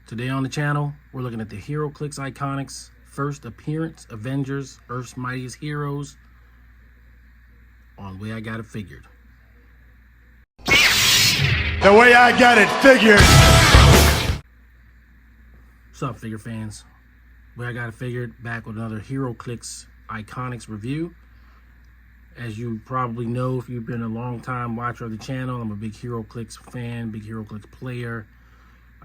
Today on the channel, we're looking at the HeroClix Iconix first appearance, Avengers, Earth's Mightiest Heroes, on The Way I Got It Figured. The way I got it figured. What's up, figure fans? The Way I Got It Figured, back with another HeroClix Iconix review. As you probably know, if you've been a long time watcher of the channel, I'm a big HeroClix fan, big HeroClix player.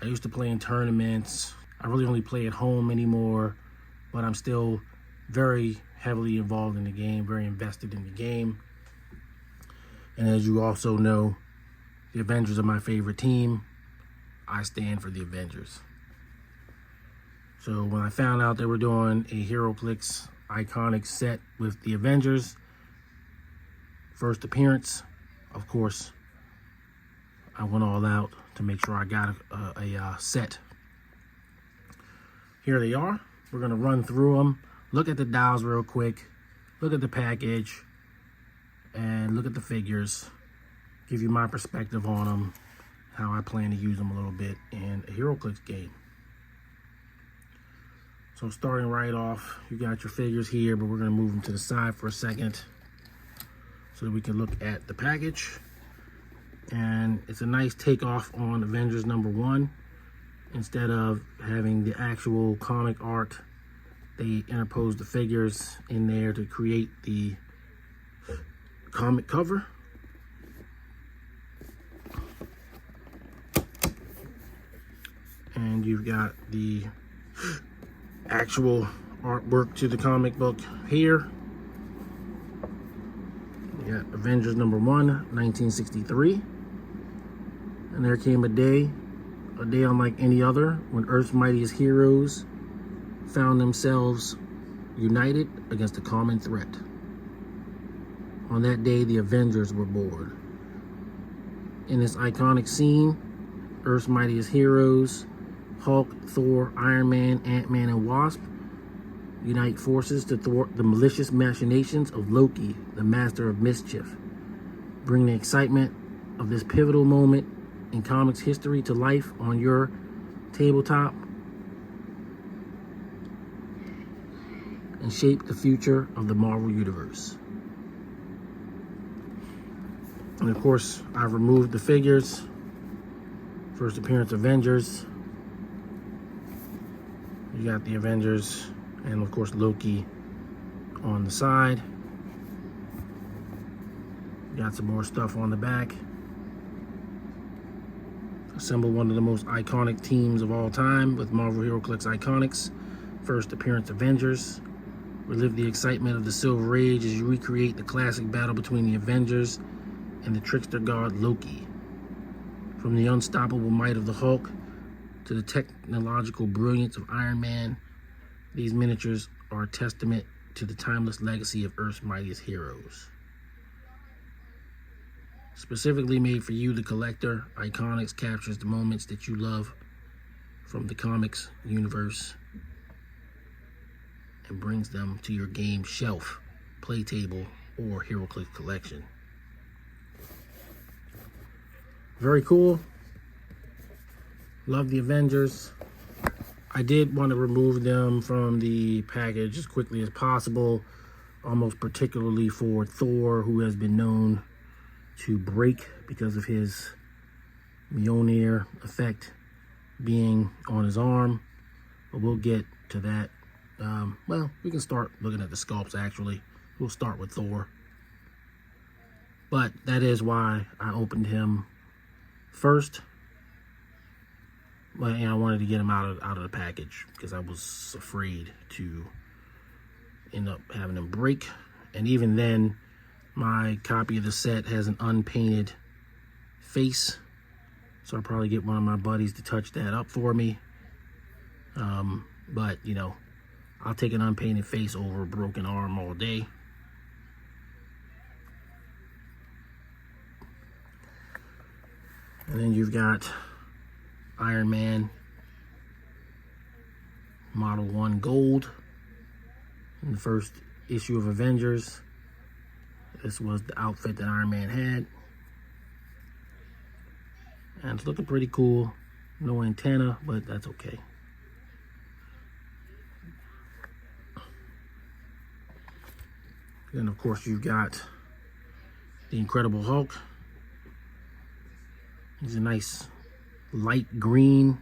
I used to play in tournaments. I really only play at home anymore, but I'm still very heavily involved in the game, very invested in the game. And as you also know, the Avengers are my favorite team. I stand for the Avengers. So when I found out they were doing a HeroClix Iconix set with the Avengers, first appearance, of course, I went all out to make sure I got a set. Here they are. We're gonna run through them, look at the dials real quick, look at the package, and look at the figures, give you my perspective on them, how I plan to use them a little bit in a HeroClix game. So starting right off, you got your figures here, but we're gonna move them to the side for a second so that we can look at the package. And it's a nice takeoff on Avengers #1. Instead of having the actual comic art, they interposed the figures in there to create the comic cover. And you've got the actual artwork to the comic book here. We got Avengers #1, 1963. And there came a day unlike any other, when Earth's mightiest heroes found themselves united against a common threat. On that day, the Avengers were born. In this iconic scene, Earth's mightiest heroes, Hulk, Thor, Iron Man, Ant-Man, and Wasp, unite forces to thwart the malicious machinations of Loki, the master of mischief. Bring the excitement of this pivotal moment in comics history to life on your tabletop and shape the future of the Marvel Universe. And of course, I've removed the figures. First appearance, Avengers. You got the Avengers and of course Loki on the side. Got some more stuff on the back. Assemble one of the most iconic teams of all time with Marvel HeroClix Iconix. First appearance, Avengers. Relive the excitement of the Silver Age as you recreate the classic battle between the Avengers and the trickster god Loki. From the unstoppable might of the Hulk to the technological brilliance of Iron Man, these miniatures are a testament to the timeless legacy of Earth's mightiest heroes. Specifically made for you, the collector, Iconix captures the moments that you love from the comics universe and brings them to your game shelf, play table, or HeroClix collection. Very cool. Love the Avengers. I did want to remove them from the package as quickly as possible, almost particularly for Thor, who has been known to break because of his Mjolnir effect being on his arm. But we'll get to that. Well, we can start looking at the sculpts actually. We'll start with Thor. But that is why I opened him first. But I wanted to get him out of the package because I was afraid to end up having him break. And even then, my copy of the set has an unpainted face, so I'll probably get one of my buddies to touch that up for me. But, you know, I'll take an unpainted face over a broken arm all day. And then you've got Iron Man Model 1 Gold in the first issue of Avengers. This was the outfit that Iron Man had. And it's looking pretty cool. No antenna, but that's okay. Then, of course, you've got the Incredible Hulk. He's a nice light green.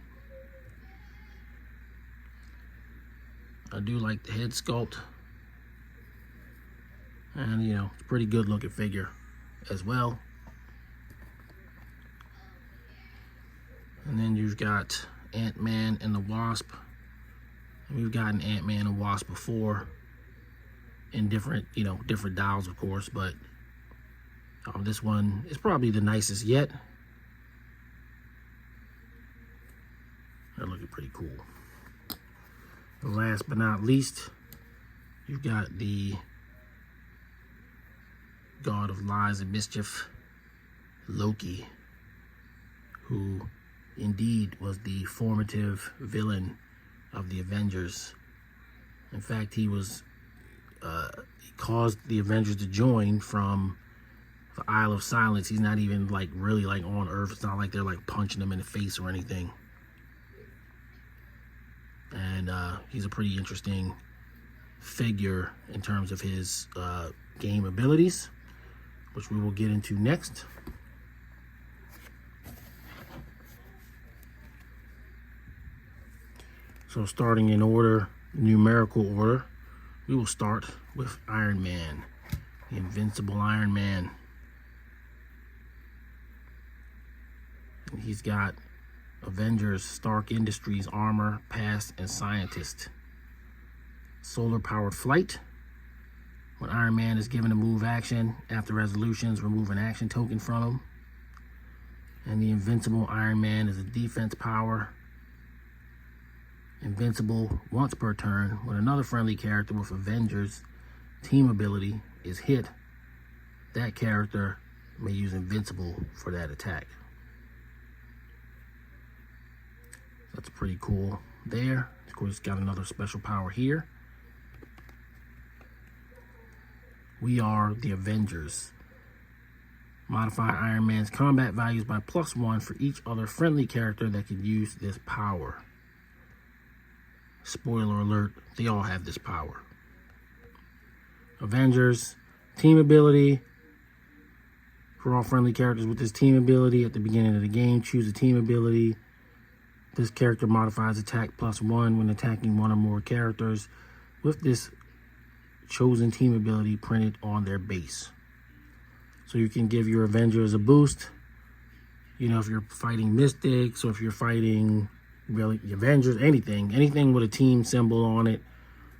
I do like the head sculpt. And, you know, it's a pretty good looking figure as well. And then you've got Ant-Man and the Wasp. And we've gotten Ant-Man and Wasp before in different, you know, different dials, of course, but this one is probably the nicest yet. They're looking pretty cool. And last but not least, you've got the God of Lies and Mischief, Loki, who indeed was the formative villain of the Avengers. In fact, he caused the Avengers to join from the Isle of Silence. He's not even like really like on Earth. It's not like they're like punching him in the face or anything. And he's a pretty interesting figure in terms of his game abilities, which we will get into next. So starting in order, numerical order, we will start with Iron Man, the Invincible Iron Man. And he's got Avengers, Stark Industries, armor, past, and scientist. Solar-powered flight. When Iron Man is given a move action, after resolutions, remove an action token from him. And the Invincible Iron Man is a defense power. Invincible once per turn. When another friendly character with Avengers team ability is hit, that character may use Invincible for that attack. That's pretty cool there. Of course, got another special power here. We are the Avengers. Modify Iron Man's combat values by +1 for each other friendly character that can use this power. Spoiler alert, they all have this power. Avengers, team ability. For all friendly characters with this team ability, at the beginning of the game, choose a team ability. This character modifies attack +1 when attacking one or more characters with this chosen team ability printed on their base. So you can give your Avengers a boost. You know, if you're fighting Mystics or if you're fighting really Avengers, anything with a team symbol on it,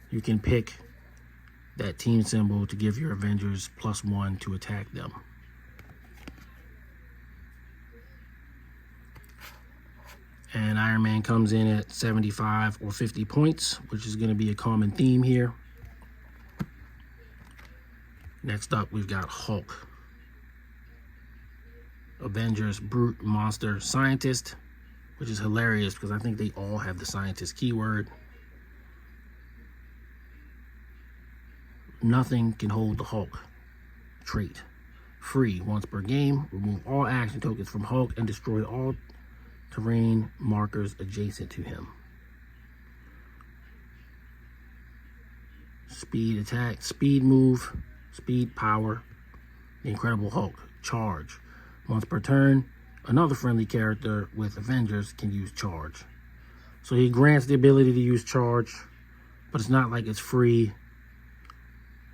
you can pick that team symbol to give your Avengers +1 to attack them. And Iron Man comes in at 75 or 50 points, which is going to be a common theme here. Next up, we've got Hulk. Avengers, Brute, Monster, Scientist, which is hilarious because I think they all have the Scientist keyword. Nothing can hold the Hulk trait. Free once per game. Remove all action tokens from Hulk and destroy all terrain markers adjacent to him. Speed attack, speed move, speed power. The Incredible Hulk, charge. Once per turn, another friendly character with Avengers can use charge. So he grants the ability to use charge, but it's not like it's free.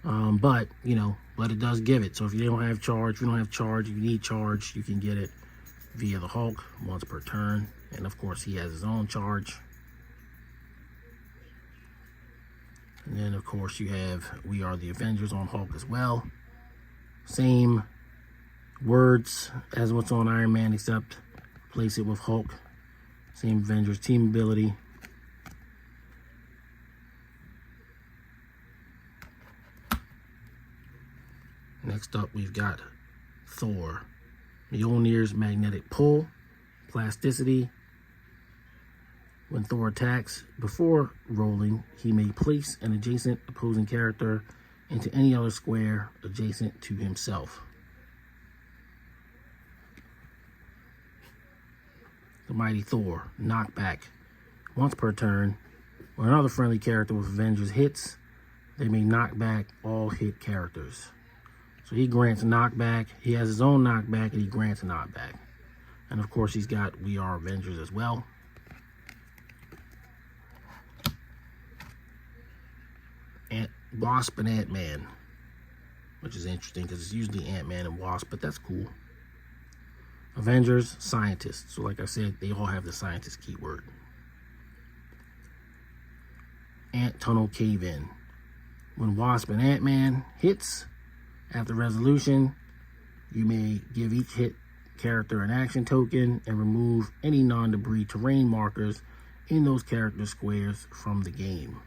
But, you know, but it does give it. So if you don't have charge, you need charge, you can get it via the Hulk once per turn. And of course he has his own charge. And then of course you have We Are the Avengers on Hulk as well. Same words as what's on Iron Man, except replace it with Hulk. Same Avengers team ability. Next up we've got Thor. Mjolnir's magnetic pull, plasticity. When Thor attacks, before rolling, he may place an adjacent opposing character into any other square adjacent to himself. the mighty Thor, knockback. Once per turn, when another friendly character with Avengers hits, they may knock back all hit characters. So he grants knockback. He has his own knockback, and he grants a knockback. And of course, he's got We Are Avengers as well. And Wasp and Ant-Man, which is interesting because it's usually Ant-Man and Wasp, but that's cool. Avengers, scientists. So like I said, they all have the scientist keyword. Ant Tunnel Cave-In. When Wasp and Ant-Man hits, after resolution, you may give each hit character an action token and remove any non-debris terrain markers in those character squares from the game.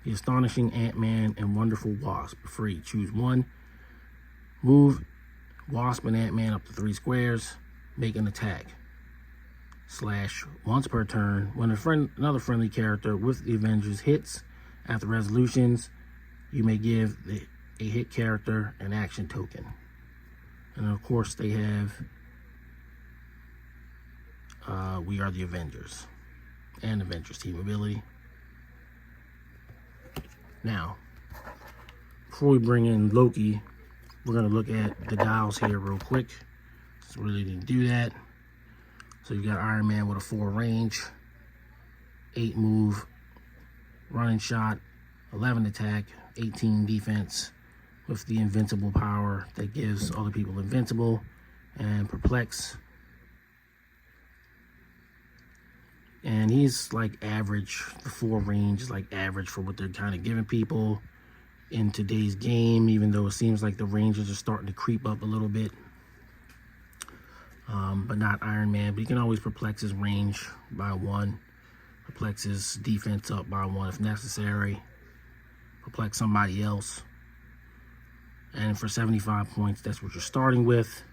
The Astonishing Ant-Man and Wonderful Wasp. Free. Choose one. Move Wasp and Ant-Man up to 3 squares. Make an attack. / once per turn. When another friendly character with the Avengers hits after resolutions, you may give a hit character an action token. And of course, they have We Are the Avengers and Avengers Team Ability. Now, before we bring in Loki, we're going to look at the dials here real quick. So really didn't do that. So you got Iron Man with a 4 range, 8 move, running shot, 11 attack, 18 defense, with the invincible power that gives other people invincible, and perplex. And he's like average. The 4 range is like average for what they're kind of giving people in today's game, even though it seems like the ranges are starting to creep up a little bit. But not Iron Man. But you can always perplex his range by 1. Perplex his defense up by 1 if necessary. Perplex somebody else. And for 75 points, that's what you're starting with.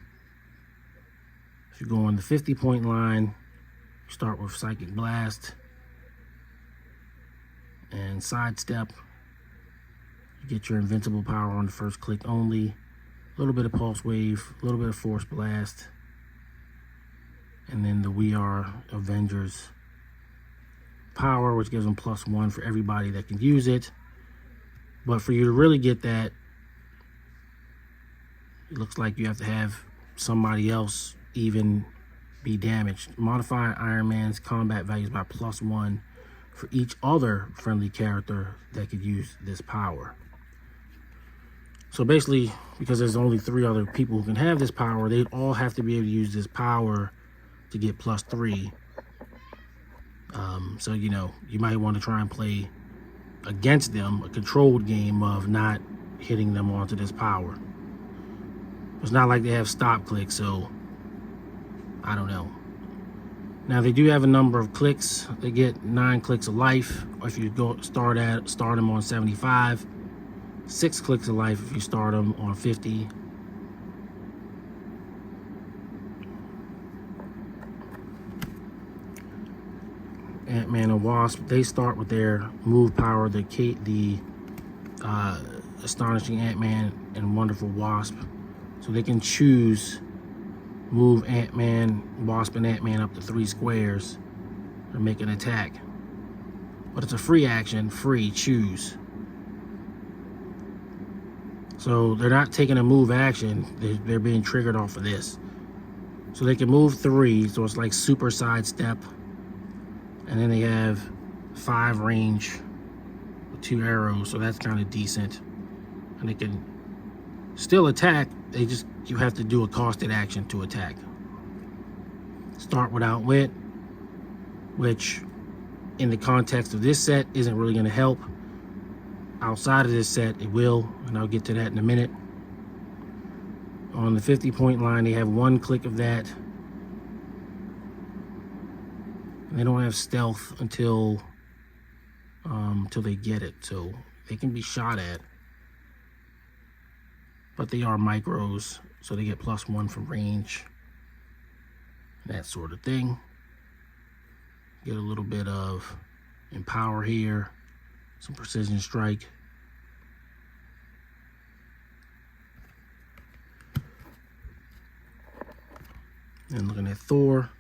If you go on the 50-point line, you start with Psychic Blast and Sidestep. You get your invincible power on the first click only. A little bit of Pulse Wave, a little bit of Force Blast. And then the We Are Avengers power, which gives them +1 for everybody that can use it. But for you to really get that, it looks like you have to have somebody else even be damaged. Modify Iron Man's combat values by +1 for each other friendly character that could use this power. So basically, because there's only 3 other people who can have this power, they all have to be able to use this power to get +3. So, you know, you might want to try and play against them, a controlled game of not hitting them onto this power. It's not like they have stop clicks, so I don't know. Now they do have a number of clicks. They get 9 clicks of life if you go start them on 75. 6 clicks of life if you start them on 50. Ant-Man and Wasp, they start with their move power, the Astonishing Ant-Man and Wonderful Wasp. So they can choose move Ant-Man, Wasp, and Ant-Man up to 3 squares or make an attack. But it's a free action, free, choose. So they're not taking a move action, they're being triggered off of this. So they can move 3, so it's like super sidestep. And then they have 5 range with 2 arrows, so that's kind of decent. And they can still attack, you have to do a costed action to attack. Start with Outwit, which in the context of this set isn't really going to help. Outside of this set, it will, and I'll get to that in a minute. On the 50-point line, they have 1 click of that. And they don't have stealth until they get it, so they can be shot at. But they are micros, so they get +1 from range. That sort of thing. Get a little bit of Empower here, some Precision Strike. And looking at Thor,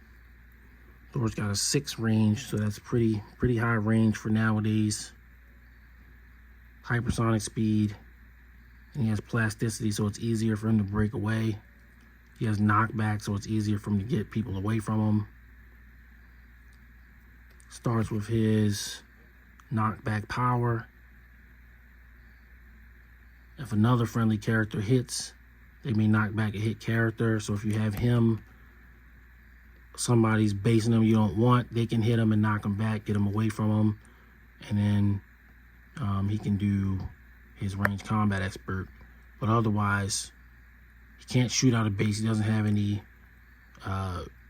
Thor's got a 6 range, so that's pretty high range for nowadays. Hypersonic speed, and he has plasticity, so it's easier for him to break away. He has knockback, so it's easier for him to get people away from him. Starts with his knockback power. If another friendly character hits, they may knock back a hit character. So if you have him, somebody's basing him you don't want, they can hit him and knock him back, get him away from him. And then he can do his range combat expert. But otherwise, he can't shoot out of base. He doesn't have any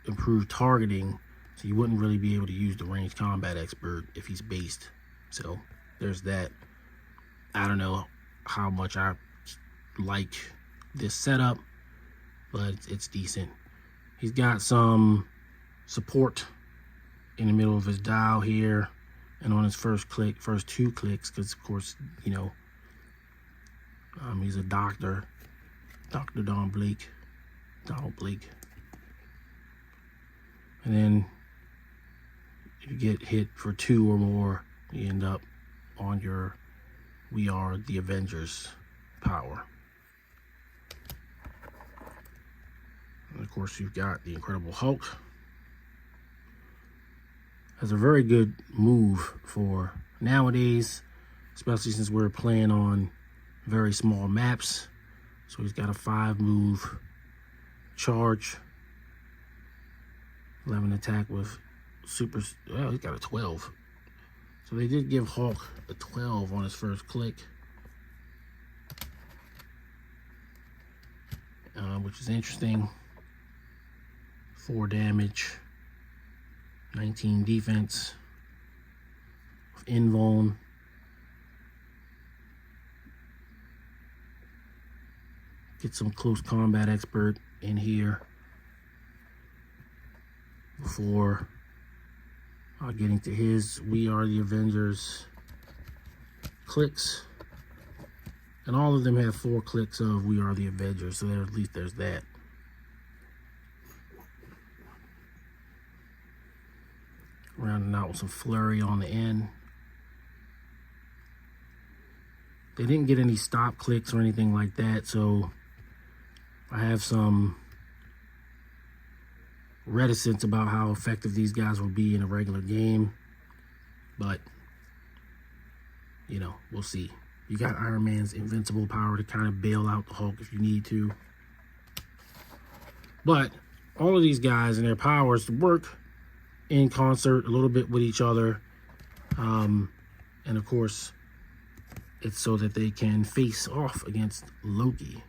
improved targeting. So you wouldn't really be able to use the range combat expert if he's based. So there's that. I don't know how much I like this setup, but it's decent. He's got some support in the middle of his dial here and on his first 2 clicks, because of course, you know, he's a doctor, Dr. Donald Blake. And then if you get hit for 2 or more, you end up on your We Are the Avengers power. And of course, you've got the Incredible Hulk. Has a very good move for nowadays, especially since we're playing on very small maps. So he's got a 5 move charge, 11 attack with super. Well, he's got a 12. So they did give Hulk a 12 on his first click, which is interesting. 4 damage, 19 defense, invuln. Get some close combat expert in here before getting to his We Are the Avengers clicks. And all of them have 4 clicks of We Are the Avengers, so at least there's that. Rounding out with some flurry on the end. They didn't get any stop clicks or anything like that, so I have some reticence about how effective these guys will be in a regular game, but you know, we'll see. You got Iron Man's invincible power to kind of bail out the Hulk if you need to, but all of these guys and their powers work in concert a little bit with each other, and of course it's so that they can face off against Loki.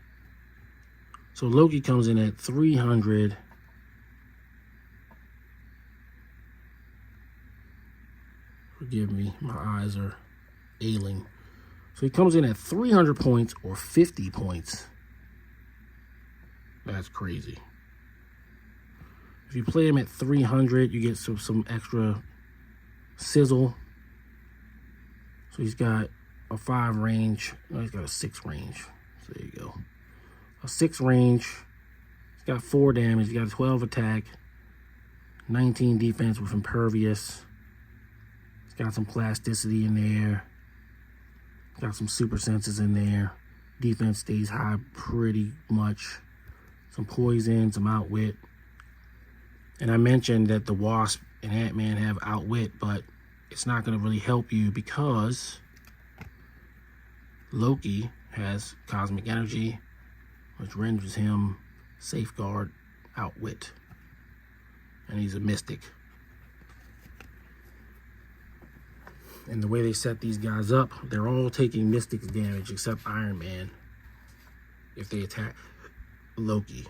So Loki comes in at 300. Forgive me, my eyes are ailing. So he comes in at 300 points or 50 points. That's crazy. If you play him at 300, you get some extra sizzle. So he's got a 5 range. No, he's got a 6 range. So there you go. A 6 range. He's got 4 damage. He's got a 12 attack, 19 defense with impervious. He's got some plasticity in there. Got some super senses in there. Defense stays high pretty much. Some poison, some outwit. And I mentioned that the Wasp and Ant-Man have outwit, but it's not going to really help you because Loki has cosmic energy, which renders him safeguard, outwit. And he's a mystic. And the way they set these guys up, they're all taking Mystic's damage except Iron Man if they attack Loki.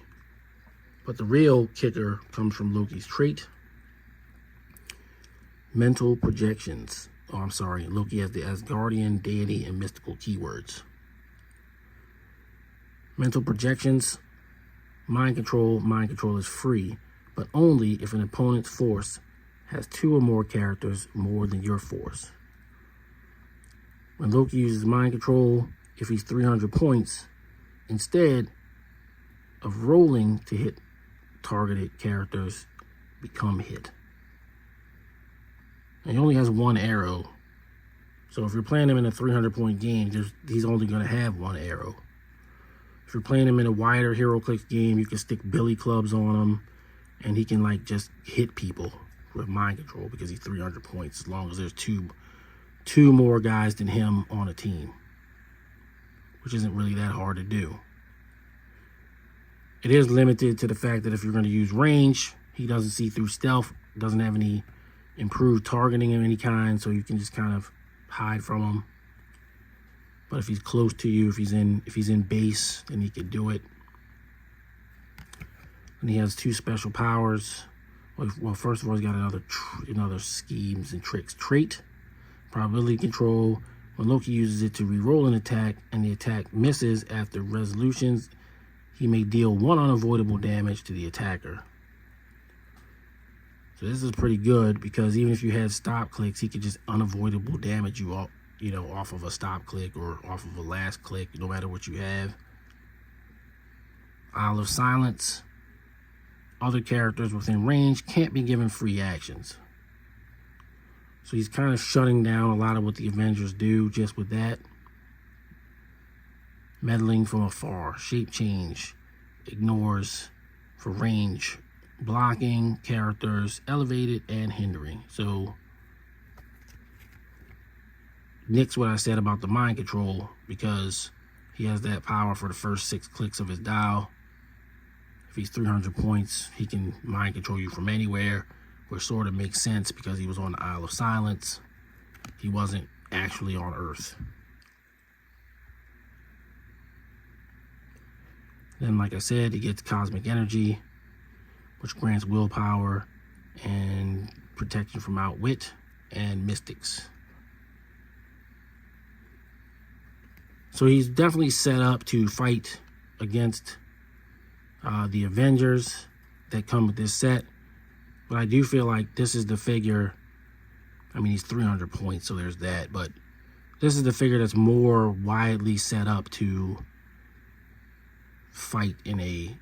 But the real kicker comes from Loki's trait. Mental projections. Oh, I'm sorry. Loki has the Asgardian, deity, and mystical keywords. Mental projections. Mind control. Mind control is free, but only if an opponent's force has 2 or more characters more than your force. When Loki uses mind control, if he's 300 points, instead of rolling to hit targeted characters become hit. And he only has one arrow. So if you're playing him in a 300-point game, he's only going to have one arrow. If you're playing him in a wider HeroClix game, you can stick billy clubs on him, and he can like just hit people with mind control because he's 300 points as long as there's two more guys than him on a team, which isn't really that hard to do. It is limited to the fact that if you're going to use range, he doesn't see through stealth, doesn't have any improved targeting of any kind, so you can just kind of hide from him. But if he's close to you, if he's in base, then he could do it. And he has 2 special powers. Well, first of all, he's got another schemes and tricks trait, probability control. When Loki uses it to re-roll an attack and the attack misses after resolutions, he may deal 1 unavoidable damage to the attacker. So this is pretty good because even if you had stop clicks, he could just unavoidable damage you all, off of a stop click or off of a last click, no matter what you have. Isle of Silence. Other characters within range can't be given free actions. So he's kind of shutting down a lot of what the Avengers do just with that. Meddling from afar. Shape change. Ignores for range. Blocking characters. Elevated and hindering. So nix what I said about the mind control because he has that power for the first 6 clicks of his dial. If he's 300 points, he can mind control you from anywhere, which sort of makes sense because he was on the Isle of Silence. He wasn't actually on Earth. Then, like I said, he gets cosmic energy, which grants willpower and protection from outwit and mystics. So he's definitely set up to fight against the Avengers that come with this set. But I do feel like this is the figure. I mean, he's 300 points, so there's that. But this is the figure that's more widely set up to fight in a,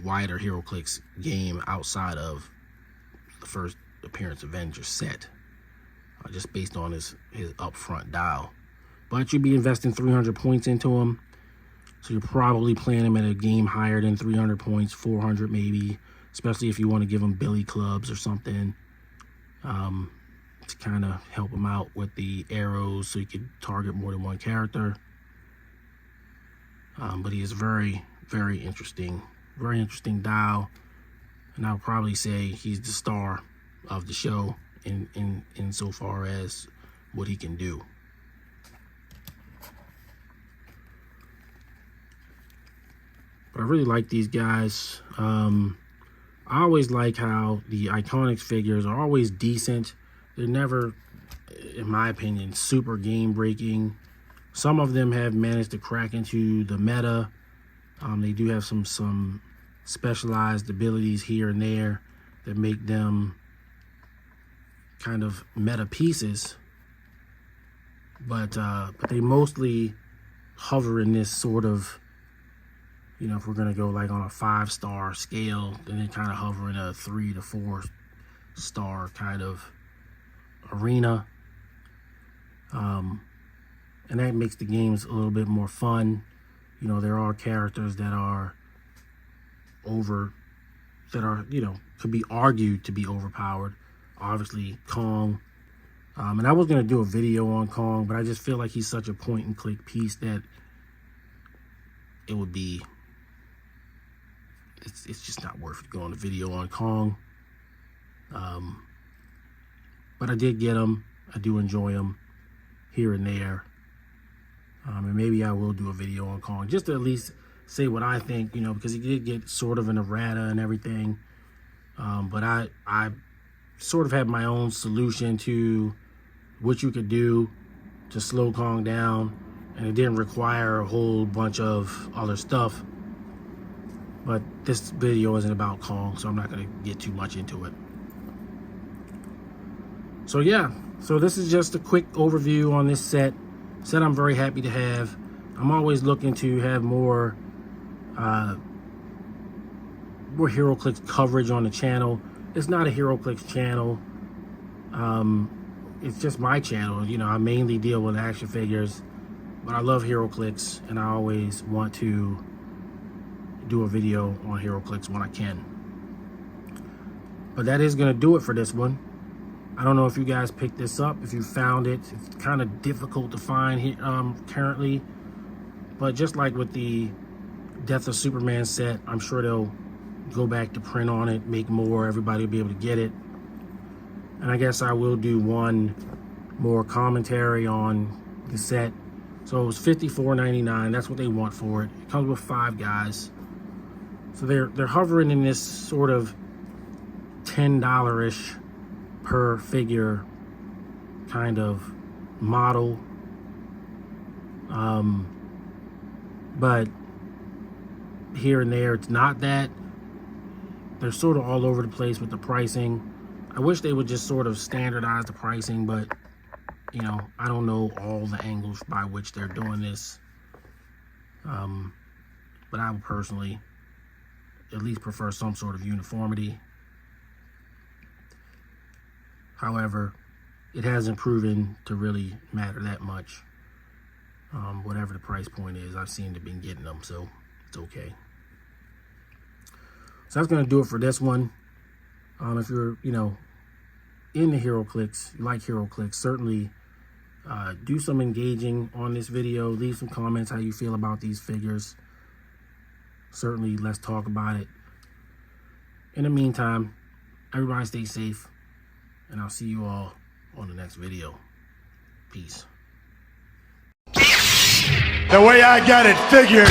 wider HeroClix game outside of the first appearance Avengers set, just based on his upfront dial. But you'd be investing 300 points into him. So you're probably playing him at a game higher than 300 points, 400 maybe, especially if you want to give him billy clubs or something to kind of help him out with the arrows so you could target more than one character. But he is very, very interesting dial. And I'll probably say he's the star of the show in so far as what he can do. But I really like these guys. I always like how the Iconix figures are always decent. They're never, in my opinion, super game-breaking. Some of them have managed to crack into the meta. They do have some specialized abilities here and there that make them kind of meta pieces. But they mostly hover in this sort of, if we're going to go like on a 5-star scale, then they kind of hover in a 3 to 4 star kind of arena. And that makes the games a little bit more fun. There are characters that are could be argued to be overpowered. Obviously, Kong. And I was going to do a video on Kong, but I just feel like he's such a point-and-click piece that it would be... It's just not worth it going to video on Kong. But I did get him. I do enjoy him here and there. And maybe I will do a video on Kong just to at least say what I think, because he did get sort of an errata and everything. But I sort of have my own solution to what you could do to slow Kong down. And it didn't require a whole bunch of other stuff. But this video isn't about Kong, so I'm not going to get too much into it. So yeah, so this is just a quick overview on this set. Set I'm very happy to have. I'm always looking to have more more HeroClix coverage on the channel. It's not a HeroClix channel. It's just my channel. You know, I mainly deal with action figures, but I love HeroClix, and I always want to do a video on HeroClix when I can. But that is going to do it for this one. I don't know if you guys picked this up, if you found it. It's kind of difficult to find here, currently. But just like with the Death of Superman set, I'm sure they'll go back to print on it, make more, everybody will be able to get it. And I guess I will do one more commentary on the set. So it was $54.99. That's what they want for it. It comes with 5 guys. So they're hovering in this sort of $10-ish per figure kind of model. But here and there, it's not that. They're sort of all over the place with the pricing. I wish they would just sort of standardize the pricing, but you know, I don't know all the angles by which they're doing this. But I would personally at least prefer some sort of uniformity. However, it hasn't proven to really matter that much. Whatever the price point is, I've seemed to be getting them, so it's okay. So that's going to do it for this one. If you're, you know, into HeroClix, you like HeroClix, certainly do some engaging on this video. Leave some comments how you feel about these figures. Certainly, let's talk about it. In the meantime, everybody stay safe, and I'll see you all on the next video. Peace. The way I got it figured.